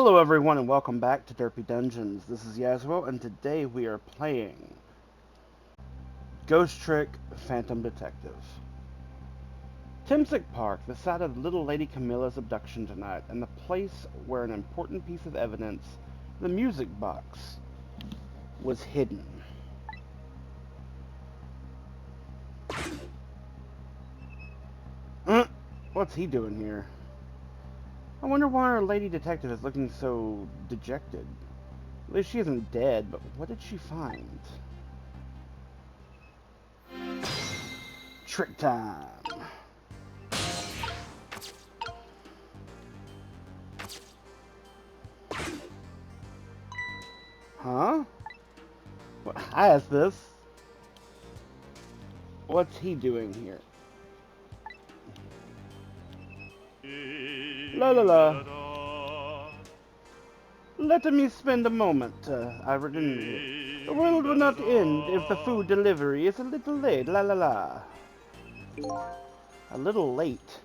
Hello everyone and welcome back to Derpy Dungeons. This is Yaswell and today we are playing Ghost Trick Phantom Detective. Timsic Park, the site of little Lady Camilla's abduction tonight, and the place where an important piece of evidence, the music box, was hidden. What's he doing here? I wonder why our lady detective is looking so dejected. At least she isn't dead, but what did she find? Trick time! Huh? What? I asked this. What's he doing here? La la la. Let me spend a moment. I've written. The world will not end if the food delivery is a little late. La la la. A little late.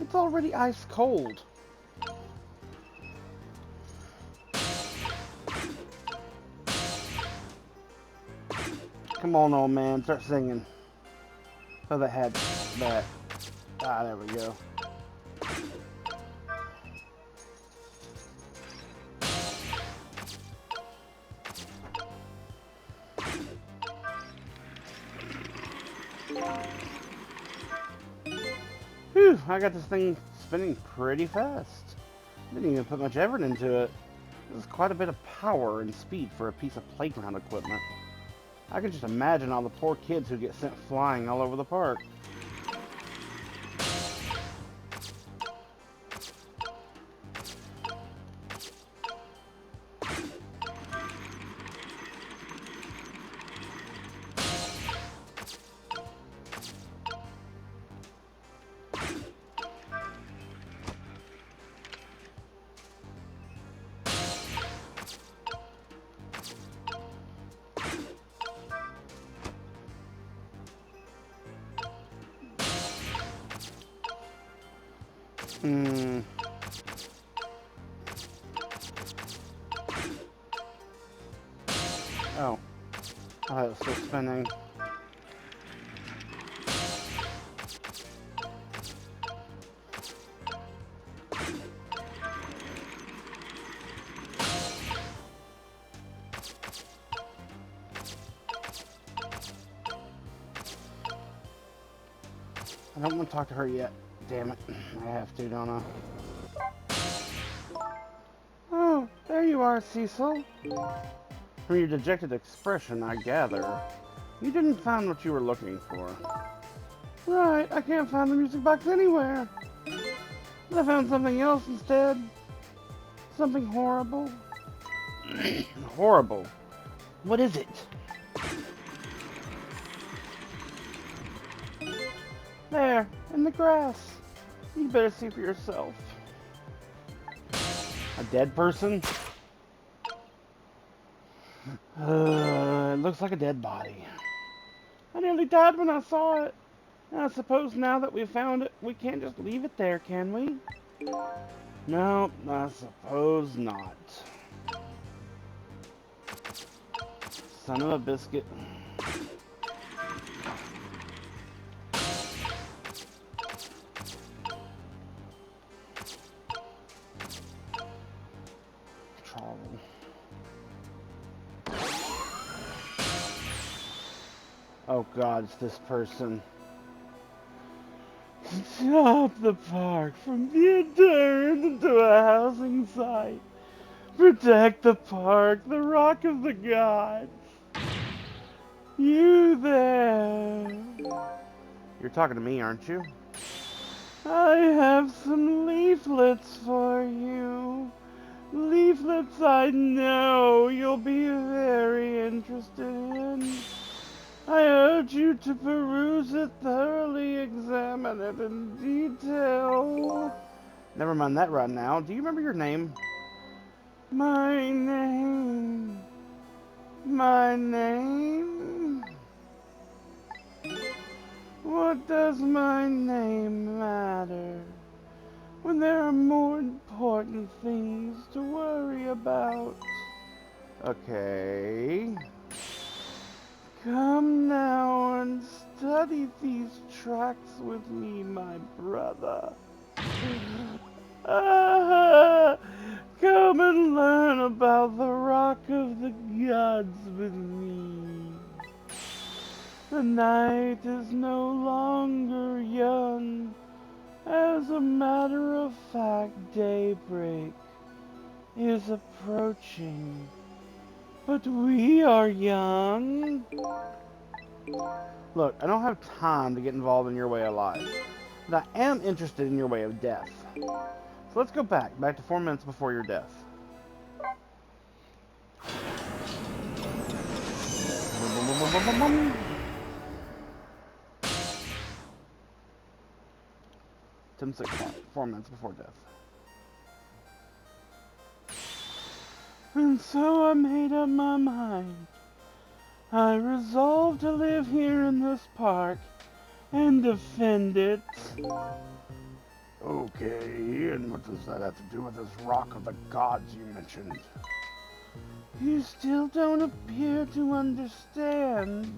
It's already ice cold. Come on, old man, start singing. Oh, that had that. Ah, there we go. Whew, I got this thing spinning pretty fast. Didn't even put much effort into it. This is quite a bit of power and speed for a piece of playground equipment. I can just imagine all the poor kids who get sent flying all over the park. Hmm. Oh. I thought it was still spinning. I don't want to talk to her yet. Damn it. I have to, don't I? Oh, there you are, Cecil. From your dejected expression, I gather. You didn't find what you were looking for. Right, I can't find the music box anywhere. But I found something else instead. Something horrible. Horrible. What is it? There, in the grass. You better see for yourself. A dead person? It looks like a dead body. I nearly died when I saw it. I suppose now that we've found it, we can't just leave it there, can we? No, I suppose not. Son of a biscuit. Trouble. Oh god, it's this person. Stop the park from being turned into a housing site. Protect the park, the rock of the gods. You there. You're talking to me, aren't you? I have some leaflets for you. Leaflets I know you'll be very interested in. I urge you to peruse it thoroughly, examine it in detail. Never mind that right now. Do you remember your name? My name. My name? What does my name matter when there are more important things to worry Okay. Come now and study these tracks with me, my brother. Ah, come and learn about the Rock of the Gods with me. The night is no longer young. As a matter of fact, daybreak is approaching. But we are young. Look, I don't have time to get involved in your way of life. But I am interested in your way of death. So let's go back to 4 minutes before your death. Tim 6, 4 minutes before death. And so I made up my mind. I resolved to live here in this park and defend it. Okay, and what does that have to do with this Rock of the Gods you mentioned? You still don't appear to understand.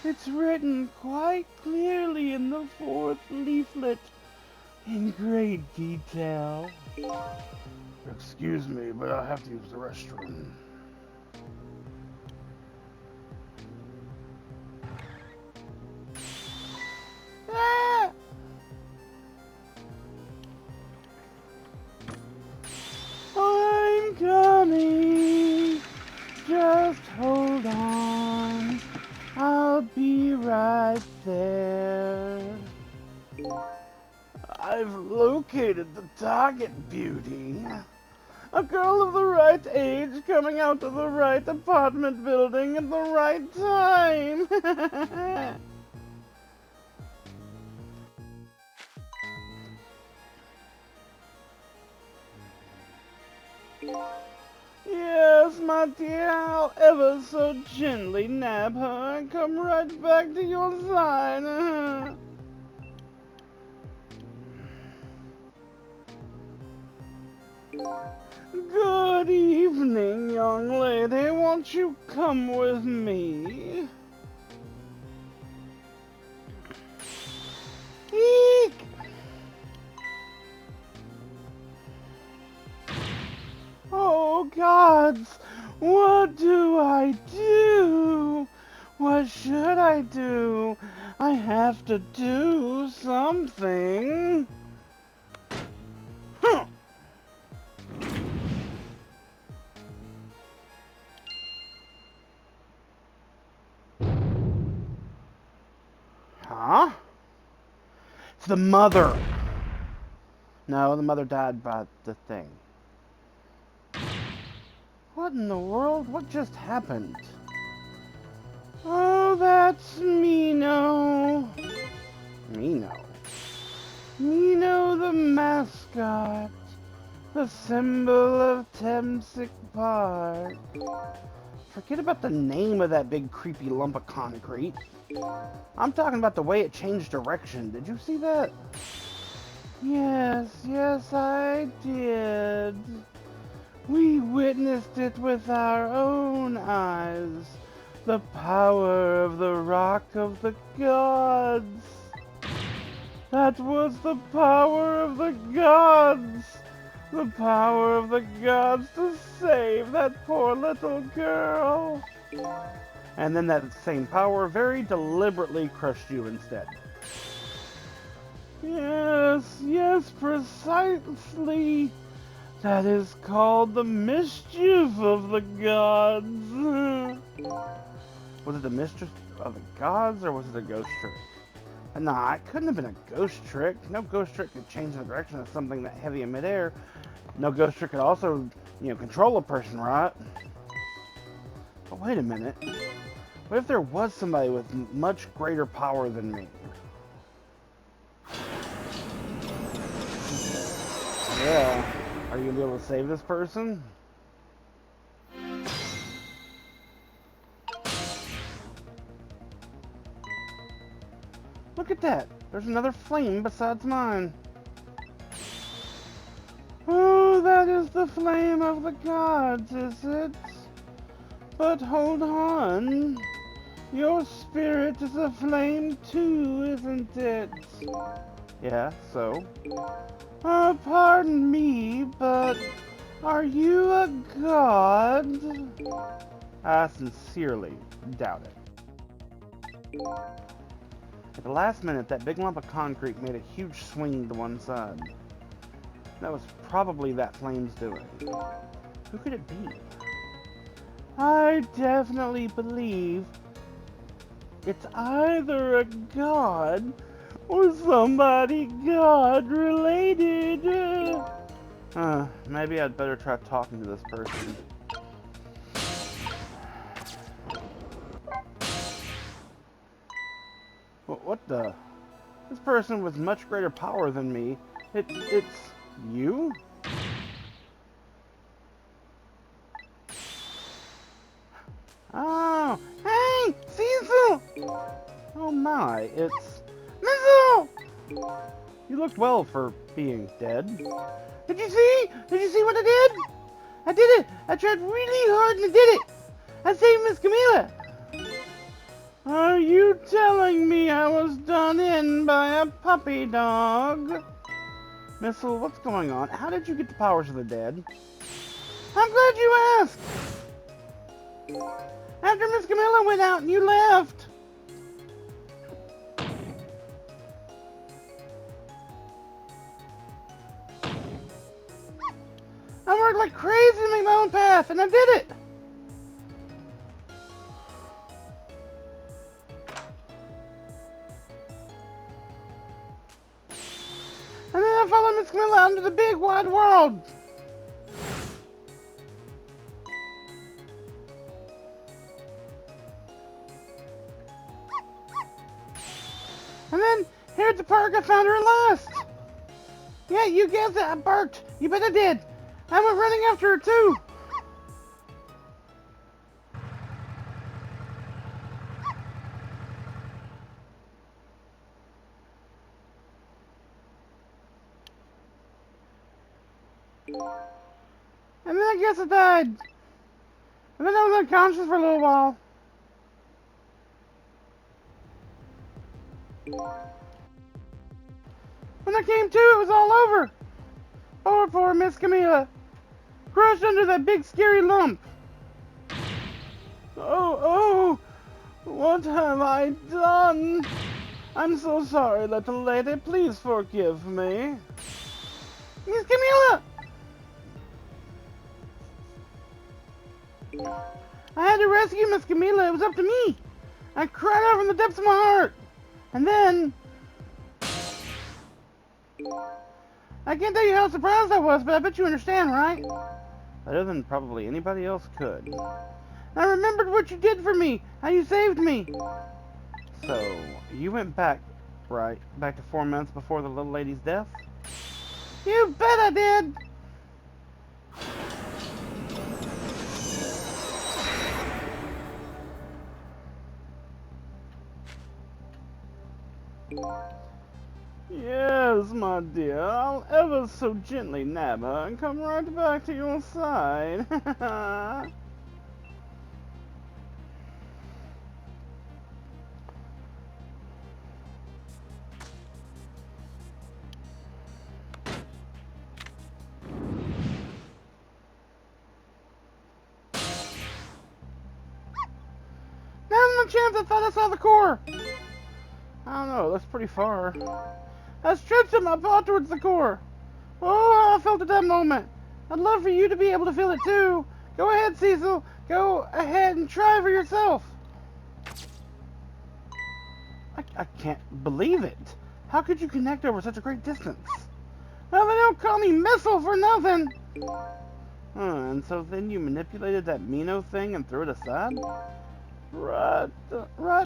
It's written quite clearly in the 4th leaflet, in great detail. Excuse me, but I have to use the restroom. Ah! I'm coming. Just hold on. I'll be right there. I've located the target, beauty. A girl of the right age coming out of the right apartment building at the right time. Yes, my dear, I'll ever so gently nab her and come right back to your side. Good evening, young lady. Won't you come with me? Eek! Oh, gods! What do I do? What should I do? I have to do something. Huh. Huh? It's the mother. No, the mother died by the thing. What in the world? What just happened? Oh, that's Mino. Mino? Mino the mascot. The symbol of Temsic Park. Forget about the name of that big creepy lump of concrete. I'm talking about the way it changed direction. Did you see that? Yes, I did. We witnessed it with our own eyes. The power of the Rock of the Gods. That was the power of the gods. The power of the gods to save that poor little girl. And then that same power very deliberately crushed you instead. Yes, precisely. That is called the mischief of the gods. Was it the mischief of the gods, or was it a ghost trick? Nah, it couldn't have been a ghost trick. No ghost trick could change the direction of something that heavy in midair. No ghost trick could also, control a person, right? But wait a minute. What if there was somebody with much greater power than me? Yeah. Are you gonna be able to save this person? Look at that. There's another flame besides mine. Oh, that is the flame of the gods, is it? But hold on. Your spirit is a flame too, isn't it? Yeah, so? Pardon me, but are you a god? I sincerely doubt it. At the last minute, that big lump of concrete made a huge swing to one side. That was probably that flame's doing. Who could it be? I definitely believe it's either a god or somebody god-related. Maybe I'd better try talking to this person. What the? This person with much greater power than me. It's you? Oh, hey, Cecil! Oh my, it's Mizzle! You look well for being dead. Did you see? Did you see what I did? I did it! I tried really hard and I did it! I saved Miss Camilla! Are you telling me I was done in by a puppy dog? Missile, what's going on? How did you get the powers of the dead? I'm glad you asked! After Miss Camilla went out and you left. I worked like crazy to make my own path, and I did it! And then I followed Miss Camilla out into the big wide world. And then, here at the park, I found her at last. Yeah, you guessed it, I barked. You bet I did. I went running after her, too. And then I guess I died. And then I was unconscious for a little while. When I came to, it was all over. Oh, poor Miss Camilla. Crushed under that big scary lump. Oh, what have I done? I'm so sorry, little lady. Please forgive me. Miss Camilla! I had to rescue Miss Camilla. It was up to me. I cried out from the depths of my heart. And then... I can't tell you how surprised I was, but I bet you understand, right? Better than probably anybody else could. I remembered what you did for me, how you saved me. So, you went back, right? Back to 4 months before the little lady's death? You bet I did! Yes, my dear, I'll ever so gently nab her and come right back to your side. Now's my chance. I thought I saw the core. I don't know, that's pretty far. I stretched out my paw towards the core. Oh, how I felt at that moment. I'd love for you to be able to feel it too. Go ahead, Cecil. Go ahead and try for yourself. I can't believe it. How could you connect over such a great distance? Well, they don't call me Missile for nothing. And so then you manipulated that Mino thing and threw it aside? Right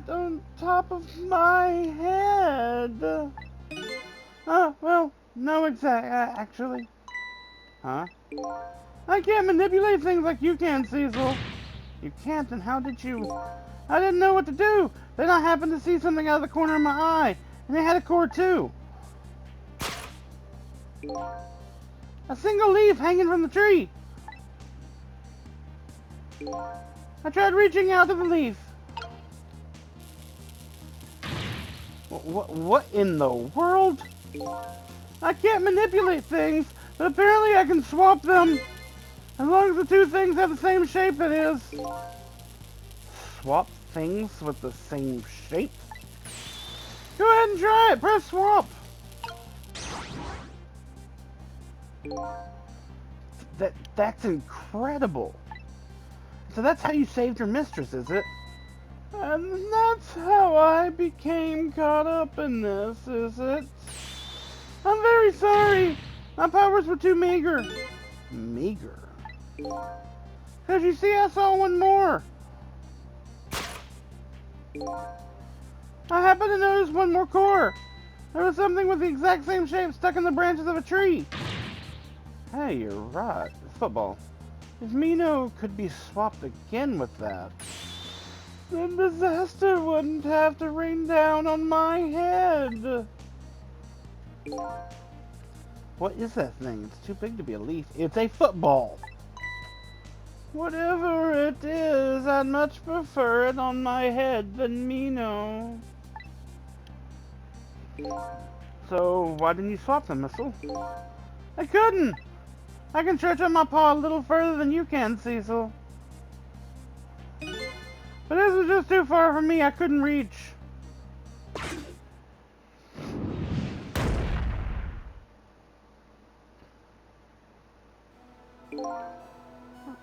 on top of my head. Well, no actually. Huh? I can't manipulate things like you can, Cecil. You can't, and how did you? I didn't know what to do. Then I happened to see something out of the corner of my eye, and it had a core too. A single leaf hanging from the tree. I tried reaching out to the leaf. What in the world? I can't manipulate things, but apparently I can swap them. As long as the two things have the same shape, that is. Swap things with the same shape? Go ahead and try it. Press swap. That's incredible. So that's how you saved your mistress, is it? And that's how I became caught up in this, is it? I'm very sorry. My powers were too meager. Meager? Because you see, I saw one more. I happened to notice one more core. There was something with the exact same shape stuck in the branches of a tree. Hey, you're right. Football. If Mino could be swapped again with that, then disaster wouldn't have to rain down on my head. What is that thing? It's too big to be a leaf. It's a football. Whatever it is, I'd much prefer it on my head than Mino. So, why didn't you swap them, Missile? I couldn't! I can stretch out my paw a little further than you can, Cecil. But this was just too far for me, I couldn't reach.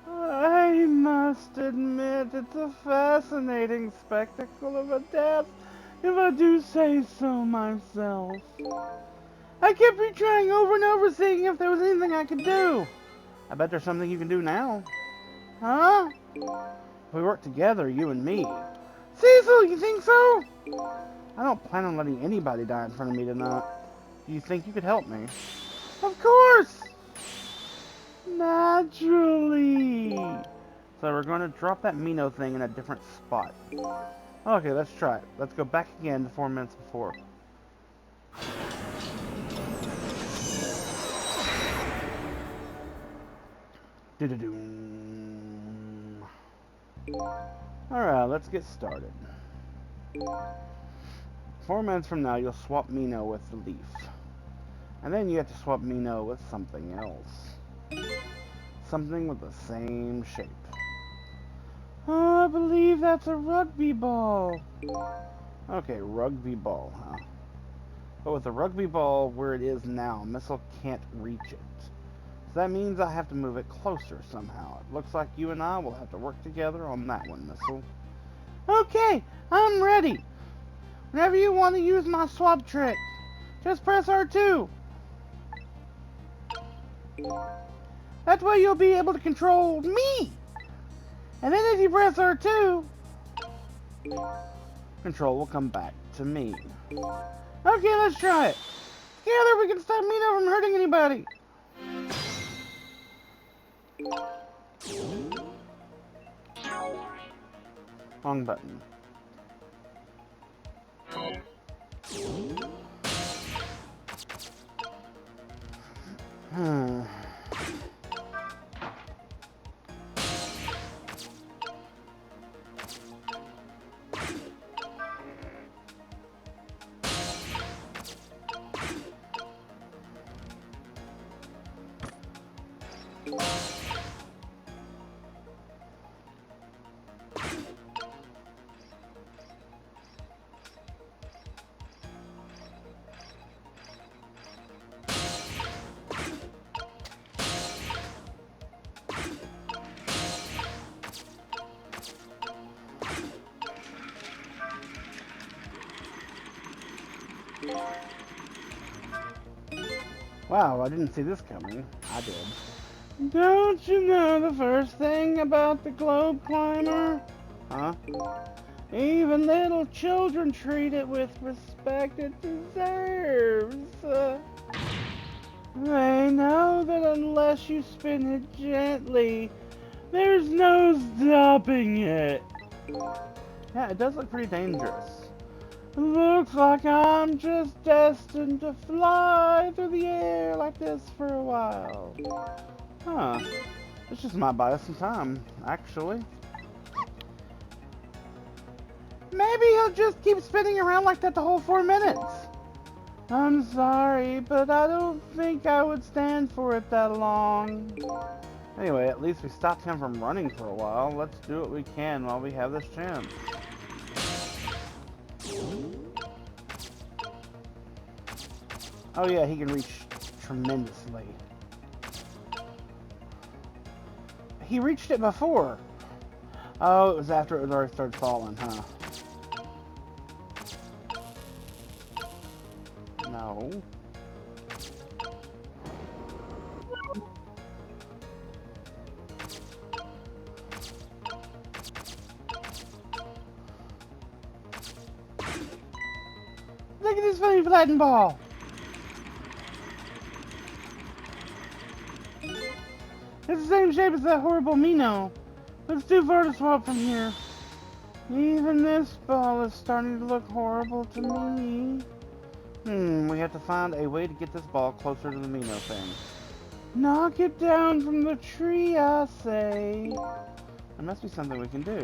I must admit, it's a fascinating spectacle of a death, if I do say so myself. I kept retrying over and over, seeing if there was anything I could do. I bet there's something you can do now. Huh? If we work together, you and me. Cecil, you think so? I don't plan on letting anybody die in front of me tonight. Do you think you could help me? Of course! Naturally! So we're going to drop that Mino thing in a different spot. Okay, let's try it. Let's go back again to 4 minutes before. Alright, let's get started. 4 minutes from now, you'll swap Mino with the leaf. And then you have to swap Mino with something else. Something with the same shape. Oh, I believe that's a rugby ball. Okay, rugby ball, huh? But with the rugby ball where it is now, Missile can't reach it. So that means I have to move it closer somehow. It looks like you and I will have to work together on that one, Missile. Okay, I'm ready. Whenever you want to use my swap trick, just press R2. That way you'll be able to control me. And then if you press R2, control will come back to me. Okay, let's try it. Together we can stop Mino from hurting anybody. Wrong button. Wow, I didn't see this coming. I did. Don't you know the first thing about the globe climber? Huh? Even little children treat it with respect it deserves. They know that unless you spin it gently, there's no stopping it. Yeah, it does look pretty dangerous. Looks like I'm just destined to fly through the air like this for a while. Huh. This just might buy us some time, actually. Maybe he'll just keep spinning around like that the whole 4 minutes. I'm sorry, but I don't think I would stand for it that long. Anyway, at least we stopped him from running for a while. Let's do what we can while we have this chance. Oh yeah, he can reach tremendously. He reached it before. Oh, it was after it was already started falling, huh? No. Look at this funny flattened ball. It's the same shape as that horrible Mino, but it's too far to swap from here. Even this ball is starting to look horrible to me. We have to find a way to get this ball closer to the Mino thing. Knock it down from the tree, I say. There must be something we can do.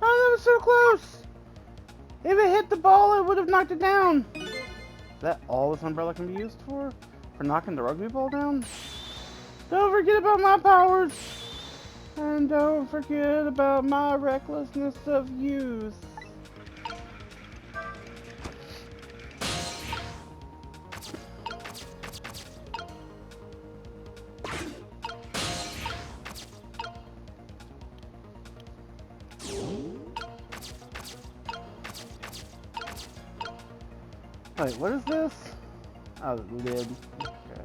Oh, that was so close! If it hit the ball, it would have knocked it down. Is that all this umbrella can be used for? For knocking the rugby ball down? Don't forget about my powers! And don't forget about my recklessness of youth. Wait, what is this? Oh, the lid. Okay.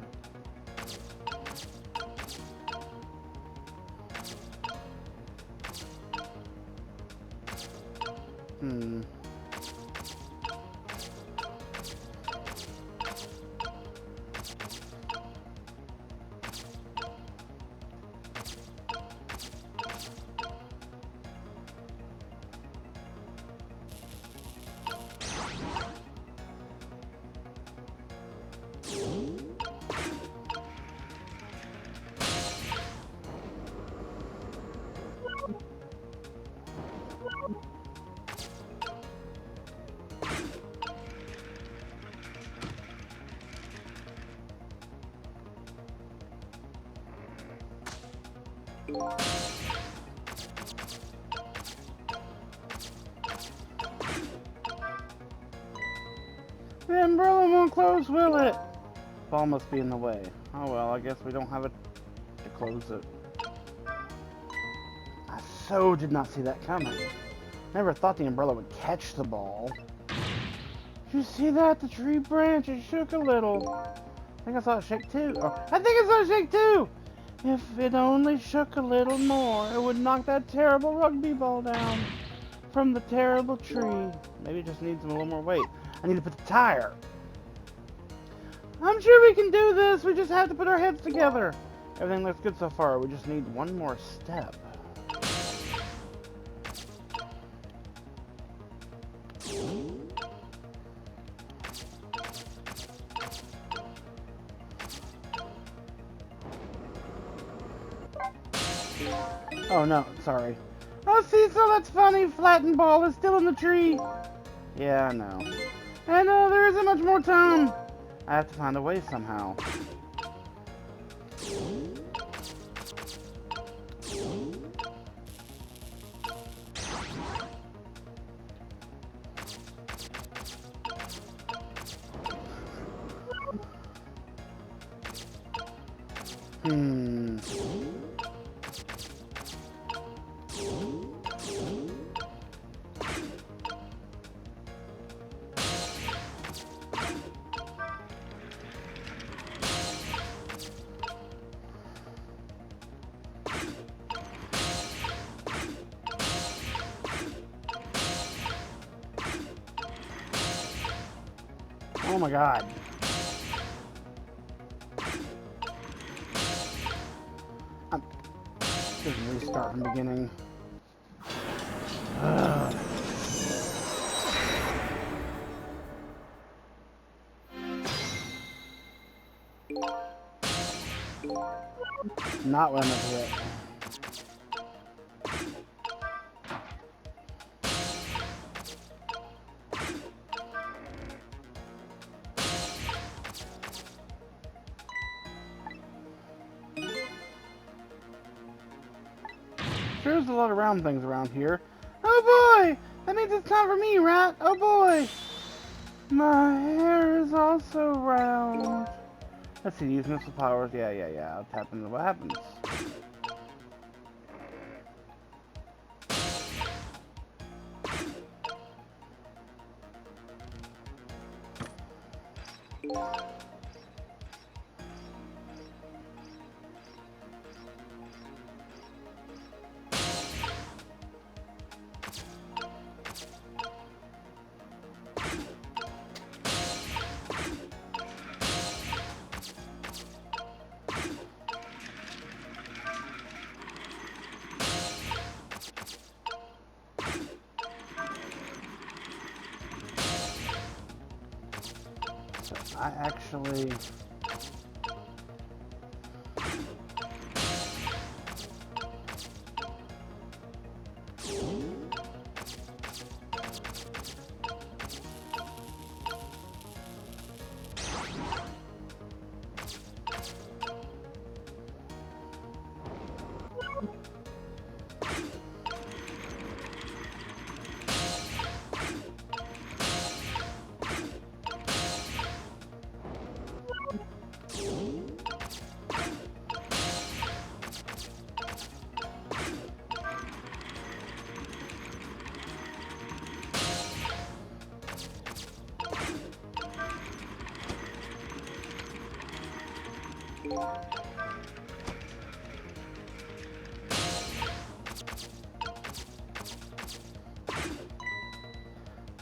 The umbrella won't close, will it? Ball must be in the way. Oh well, I guess we don't have it to close it. I so did not see that coming. Never thought the umbrella would catch the ball. Did you see that? The tree branch, it shook a little. I think I saw it shake too. Oh, I think I saw it shake too! If it only shook a little more, it would knock that terrible rugby ball down from the terrible tree. Maybe it just needs a little more weight. I need to put the tire. I'm sure we can do this. We just have to put our heads together. Everything looks good so far. We just need one more step. Oh no, sorry. Oh, Cecil, that's funny. Flattened ball is still in the tree. Yeah, I know. And there isn't much more time. I have to find a way somehow. Hmm. Oh my god. I'm just restart from the beginning. Not what I meant to hit. There's a lot of round things around here. Oh boy! That means it's time for me, Rat! Oh boy! My hair is also round. Let's see, use missile powers. Yeah. I'll tap into what happens. So I actually...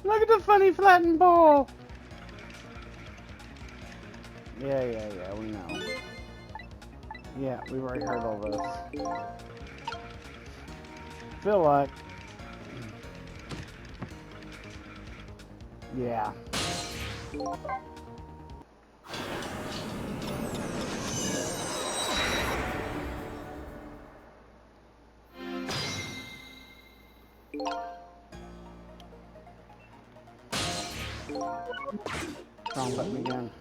Look at the funny flattened ball! Yeah, we know. Yeah, we've already heard all this. Feel like... Yeah. Wrong button again.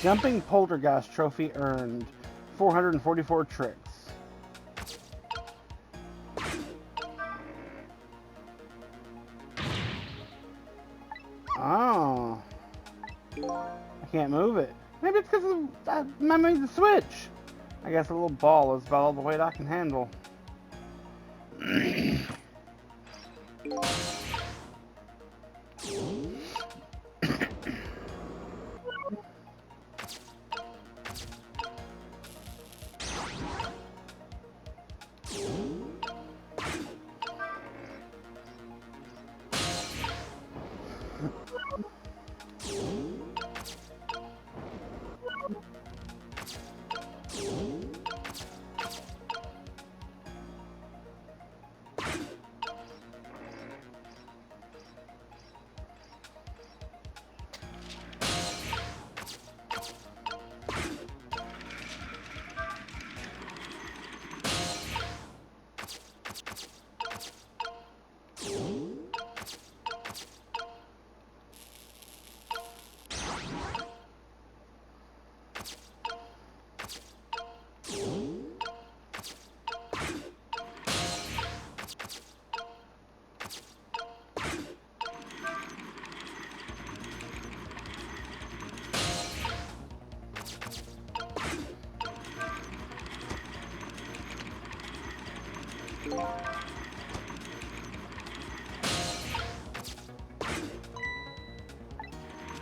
Jumping Poltergeist trophy earned. 444 tricks. Oh. I can't move it. Maybe it's because of memory the switch. I guess a little ball is about all the weight I can handle.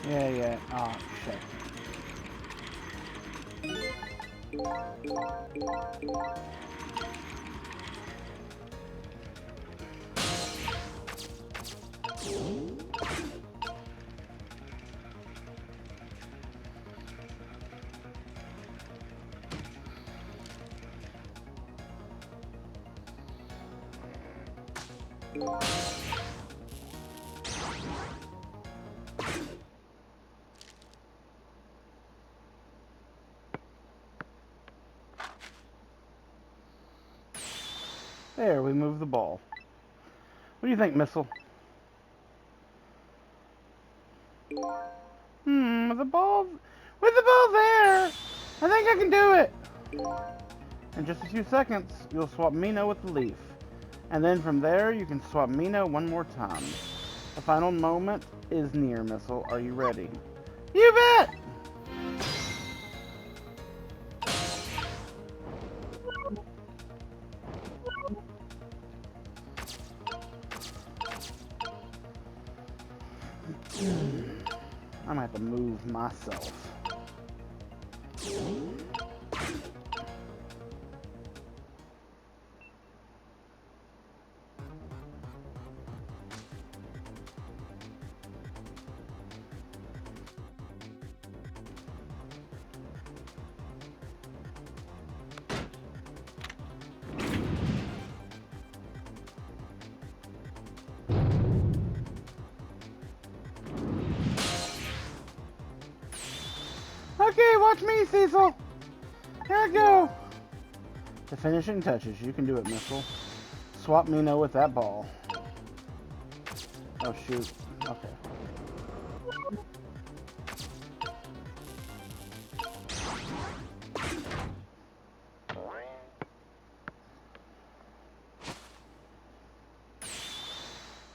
Yeah. Oh, shit. There, we moved the ball. What do you think, Missile? With the ball there, I think I can do it. In just a few seconds, you'll swap Mino with the leaf. And then from there, you can swap Mino one more time. The final moment is near, Missile. Are you ready? You bet! I'm gonna have to move myself. Okay, watch me, Cecil. Here I go. The finishing touches. You can do it, Missile. Swap Mino with that ball. Oh, shoot. Okay.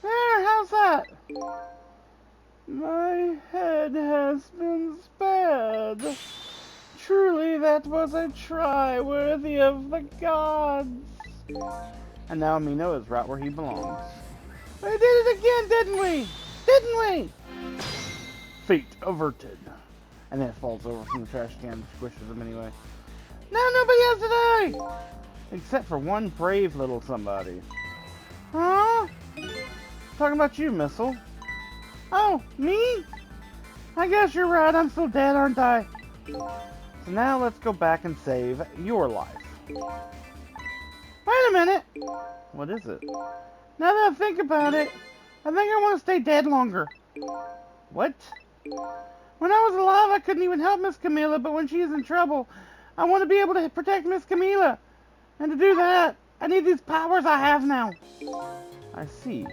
There, how's that? My head has been spared. Truly, that was a try worthy of the gods. And now Mino is right where he belongs. We did it again, didn't we? Didn't we? Feat averted. And then it falls over from the trash can and squishes him anyway. Now nobody has to die! Except for one brave little somebody. Huh? Talking about you, Missile. Oh, me? I guess you're right, I'm still dead, aren't I? So now let's go back and save your life. Wait a minute! What is it? Now that I think about it, I think I want to stay dead longer. What? When I was alive, I couldn't even help Miss Camila, but when she is in trouble, I want to be able to protect Miss Camila. And to do that, I need these powers I have now. I see.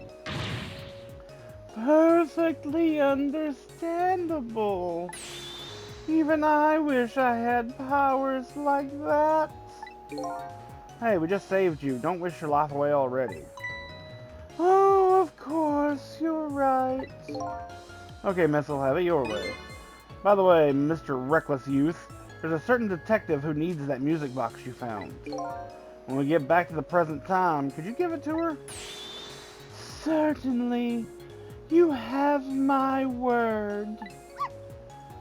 Perfectly understandable. Even I wish I had powers like that. Hey, we just saved you. Don't wish your life away already. Oh, of course, you're right. Okay, Missile, have it your way. By the way, Mr. Reckless Youth, there's a certain detective who needs that music box you found. When we get back to the present time, could you give it to her? Certainly. You have my word.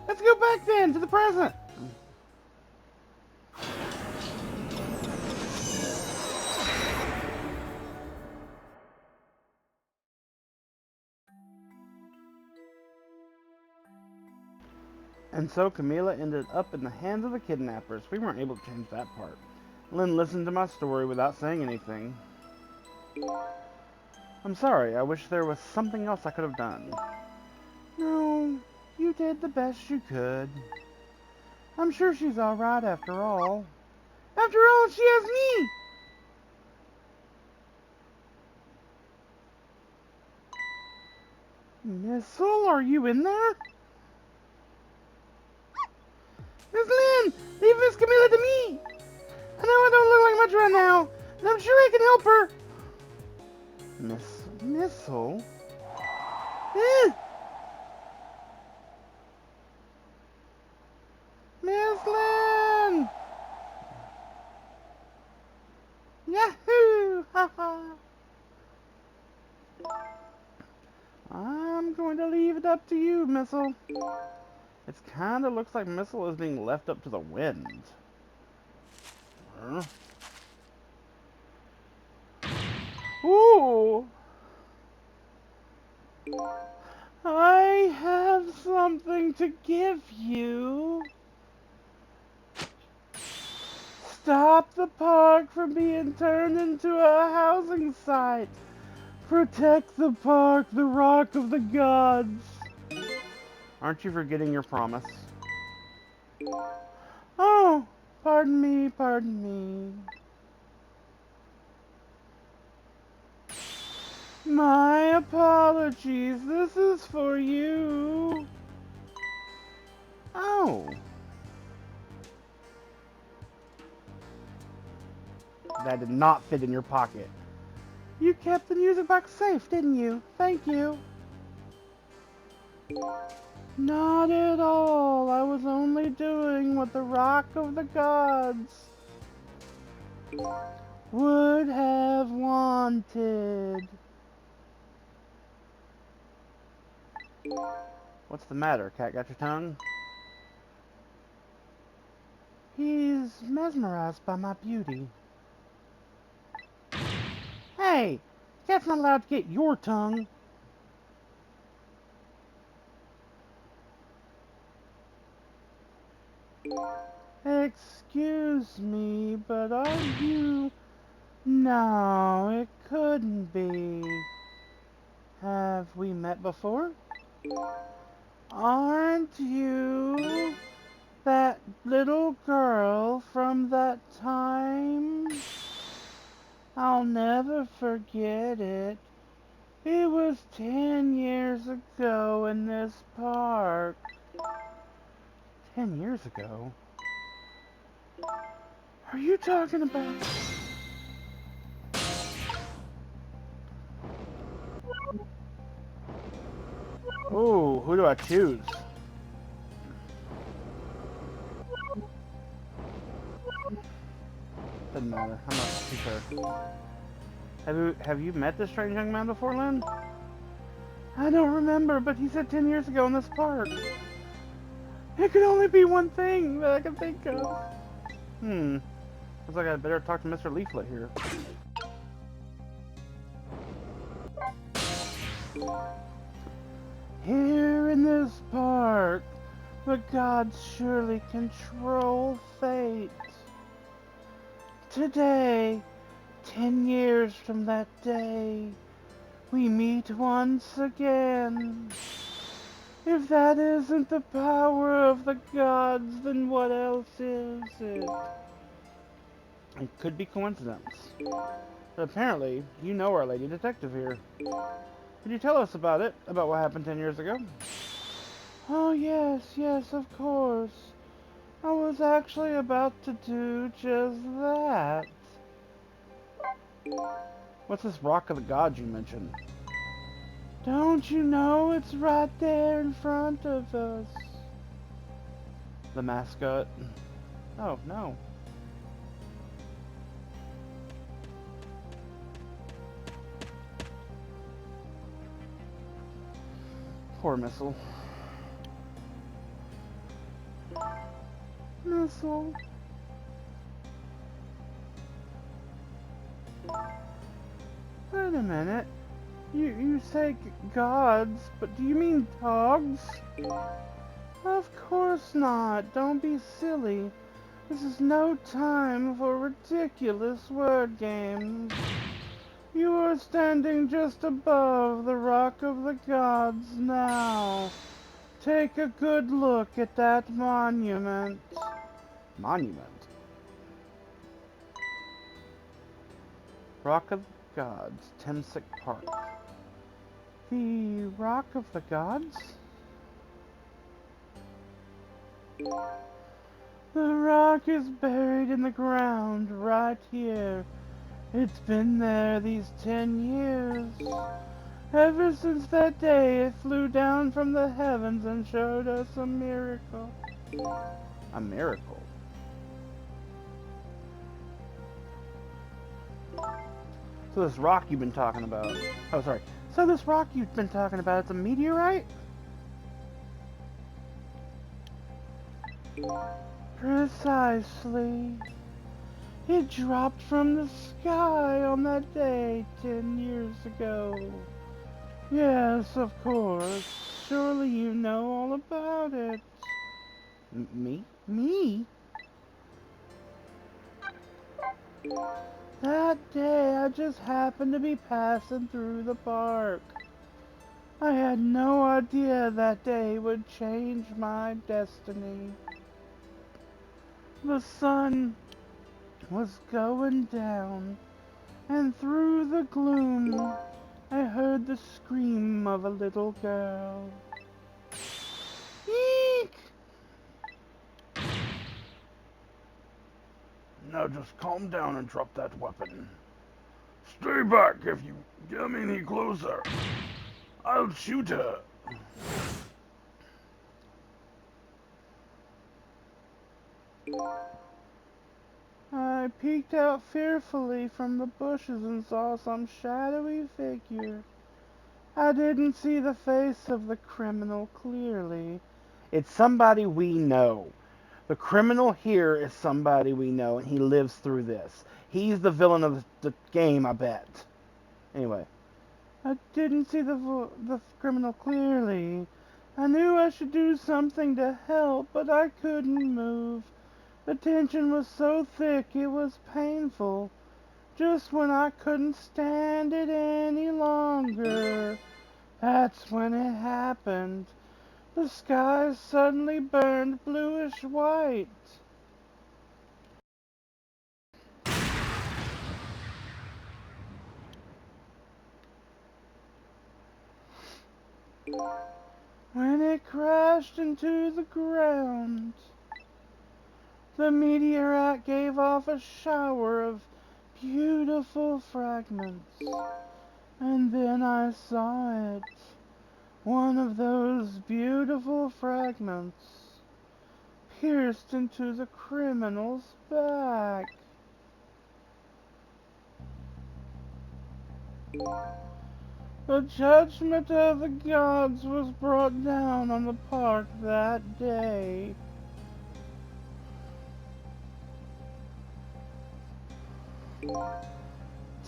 Let's go back then, to the present. And so Camila ended up in the hands of the kidnappers. We weren't able to change that part. Lynn listened to my story without saying anything. I'm sorry, I wish there was something else I could have done. No, you did the best you could. I'm sure she's alright after all. After all, she has me! Missile, are you in there? Miss Lynn, leave Miss Camila to me! I know I don't look like much right now, and I'm sure I can help her. Missile? Miss Lynn! Yahoo! you. Ha ha. I'm going to leave it up to you, Missile. It kind of looks like Missile is being left up to the wind. Ooh! I have something to give you. Stop the park from being turned into a housing site. Protect the park, the Rock of the Gods. Aren't you forgetting your promise? Oh, pardon me, pardon me. My apologies, this is for you. Oh. That did not fit in your pocket. You kept the music box safe, didn't you? Thank you. Not at all. I was only doing what the Rock of the Gods would have wanted. What's the matter? Cat got your tongue? He's mesmerized by my beauty. Hey! Cat's not allowed to get your tongue. Excuse me, but are you... No, it couldn't be. Have we met before? Aren't you that little girl from that time? I'll never forget it. It was 10 years ago in this park. 10 years ago? Are you talking about... Oh, who do I choose? Doesn't matter. I'm not too sure. Have you met this strange young man before, Lynn? I don't remember, but he said 10 years ago in this park. It could only be one thing that I can think of. Looks like I better talk to Mr. Leaflet here. Here in this park, the gods surely control fate. Today, 10 years from that day, we meet once again. If that isn't the power of the gods, then what else is it? It could be coincidence. But apparently, you know our lady detective here. Could you tell us about it? About what happened 10 years ago? Oh yes, of course. I was actually about to do just that. What's this Rock of the Gods you mentioned? Don't you know it's right there in front of us? The mascot? Oh, no. Poor Missile. Missile. Wait a minute. You say gods, but do you mean dogs? Of course not. Don't be silly. This is no time for ridiculous word games. You are standing just above the Rock of the Gods now. Take a good look at that monument. Monument? Rock of the Gods, Temsic Park. The Rock of the Gods? The rock is buried in the ground right here. It's been there these 10 years. Ever since that day it flew down from the heavens and showed us a miracle. A miracle? So this rock you've been talking about... Oh, sorry. So this rock you've been talking about, it's a meteorite? Precisely. It dropped from the sky on that day 10 years ago. Yes, of course. Surely you know all about it. Me? Me? That day I just happened to be passing through the park. I had no idea that day would change my destiny. The sun was going down, and through the gloom I heard the scream of a little girl. Eek! Now just calm down and drop that weapon. Stay back if you get any closer. I'll shoot her. I peeked out fearfully from the bushes and saw some shadowy figure. I didn't see the face of the criminal clearly. It's somebody we know. The criminal here is somebody we know, and he lives through this. He's the villain of the game, I bet. Anyway. I didn't see the criminal clearly. I knew I should do something to help, but I couldn't move. The tension was so thick it was painful. Just when I couldn't stand it any longer, that's when it happened. The sky suddenly burned bluish white. When it crashed into the ground, the meteorite gave off a shower of beautiful fragments. And then I saw it. One of those beautiful fragments pierced into the criminal's back. The judgment of the gods was brought down on the park that day.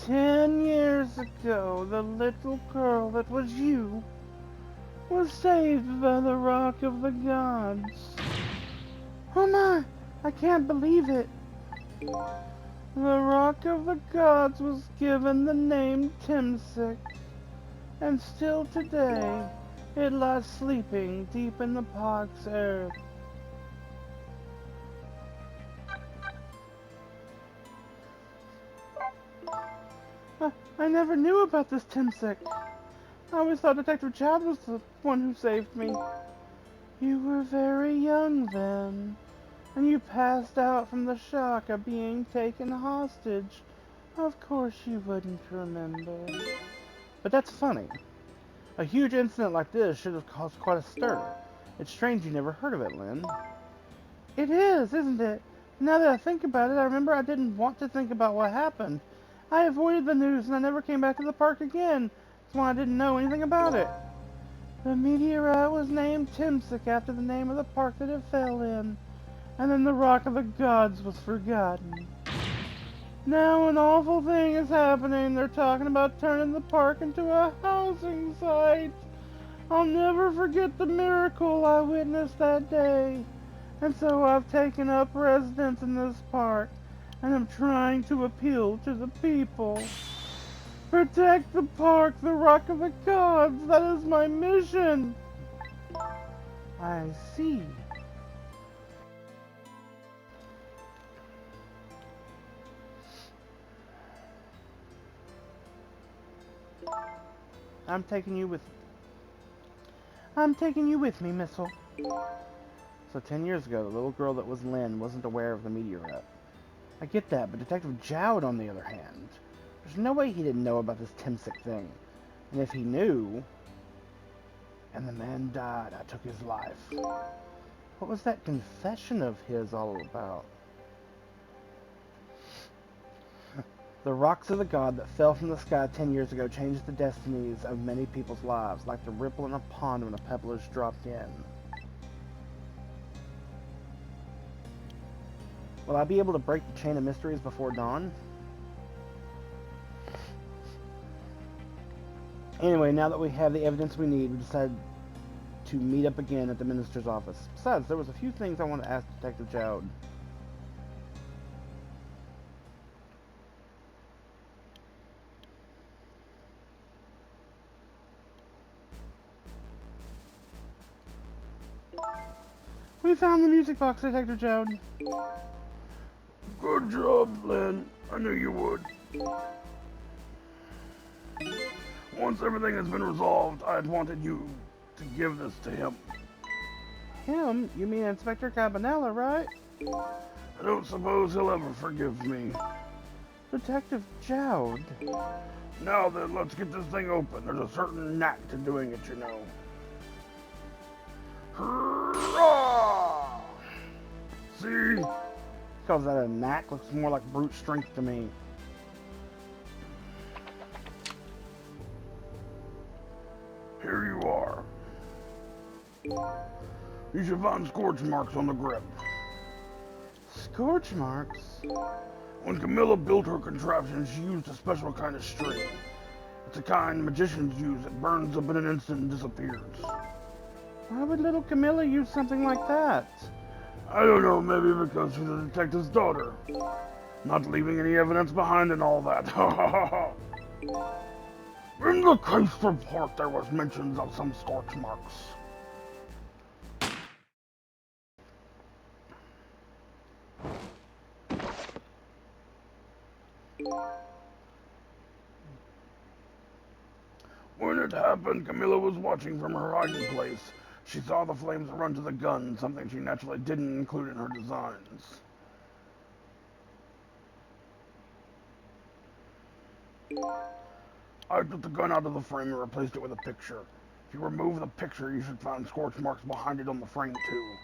"10 years ago, the little girl that was you was saved by the Rock of the Gods." Oh my, I can't believe it. The Rock of the Gods was given the name Timsik, and still today it lies sleeping deep in the park's earth. I never knew about this Timsik. I always thought Detective Chad was the one who saved me. You were very young then, and you passed out from the shock of being taken hostage. Of course you wouldn't remember. But that's funny. A huge incident like this should have caused quite a stir. It's strange you never heard of it, Lynn. It is, isn't it? Now that I think about it, I remember I didn't want to think about what happened. I avoided the news and I never came back to the park again. That's why I didn't know anything about it. The meteorite was named Timsik after the name of the park that it fell in. And then the Rock of the Gods was forgotten. Now an awful thing is happening. They're talking about turning the park into a housing site. I'll never forget the miracle I witnessed that day. And so I've taken up residence in this park, and I'm trying to appeal to the people. Protect the park, the Rock of the Gods. That is my mission. I see. I'm taking you with me, Missile. So 10 years ago, the little girl that was Lynn wasn't aware of the meteorite. I get that, but Detective Jowd, on the other hand, there's no way he didn't know about this Timsik thing. And if he knew, and the man died, I took his life. What was that confession of his all about? The rocks of the god that fell from the sky 10 years ago changed the destinies of many people's lives, like the ripple in a pond when a pebble is dropped in. Will I be able to break the chain of mysteries before dawn? Anyway, now that we have the evidence we need, we decided to meet up again at the minister's office. Besides, there was a few things I wanted to ask Detective Jowd. We found the music box, Detective Jowd. Good job, Lynn. I knew you would. Once everything has been resolved, I had wanted you to give this to him. Him? You mean Inspector Cabanela, right? I don't suppose he'll ever forgive me. Detective Jowd. Now then, let's get this thing open. There's a certain knack to doing it, you know. Hurrah! See? Calls that a knack? Looks more like brute strength to me. Here you are. You should find scorch marks on the grip. Scorch marks? When Camilla built her contraption, she used a special kind of string. It's a kind magicians use. It burns up in an instant and disappears. Why would little Camilla use something like that? I don't know, maybe because she's a detective's daughter. Not leaving any evidence behind and all that. In the case report, there was mentions of some scorch marks. When it happened, Camilla was watching from her hiding place. She saw the flames run to the gun, something she naturally didn't include in her designs. I took the gun out of the frame and replaced it with a picture. If you remove the picture, you should find scorch marks behind it on the frame too.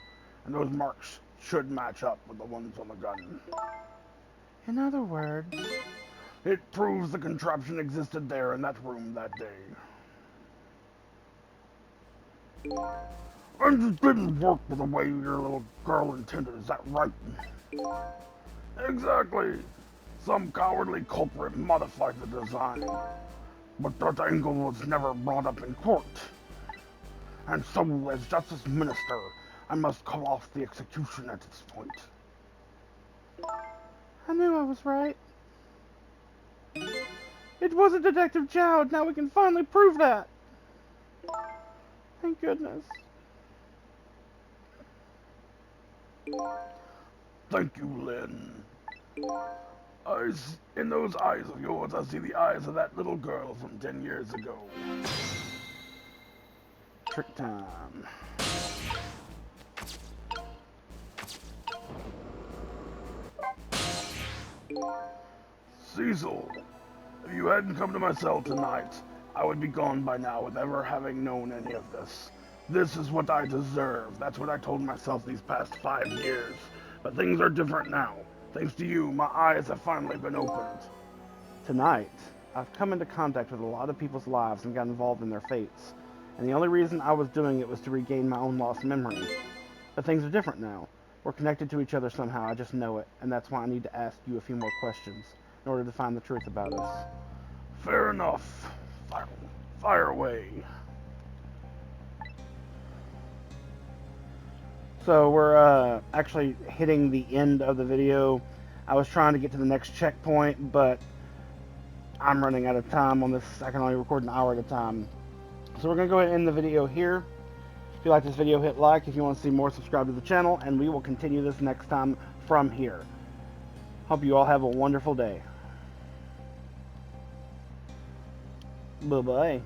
And those marks should match up with the ones on the gun. In other words, it proves the contraption existed there in that room that day. And it didn't work the way your little girl intended, is that right? Exactly. Some cowardly culprit modified the design. But that angle was never brought up in court. And so, as Justice Minister, I must call off the execution at this point. I knew I was right. It wasn't Detective Jowd. Now we can finally prove that. Thank goodness. Thank you, Lynn. In those eyes of yours, I see the eyes of that little girl from 10 years ago. Trick time. Cecil, if you hadn't come to my cell tonight, I would be gone by now with ever having known any of this. This is what I deserve. That's what I told myself these past 5 years. But things are different now. Thanks to you, my eyes have finally been opened. Tonight, I've come into contact with a lot of people's lives and got involved in their fates. And the only reason I was doing it was to regain my own lost memory. But things are different now. We're connected to each other somehow, I just know it. And that's why I need to ask you a few more questions in order to find the truth about us. Fair enough. Fire away. So we're actually hitting the end of the video. I was trying to get to the next checkpoint, but I'm running out of time on this. I can only record an hour at a time. So we're going to go ahead and end the video here. If you like this video, hit like. If you want to see more, subscribe to the channel, and we will continue this next time from here. Hope you all have a wonderful day. Bye-bye.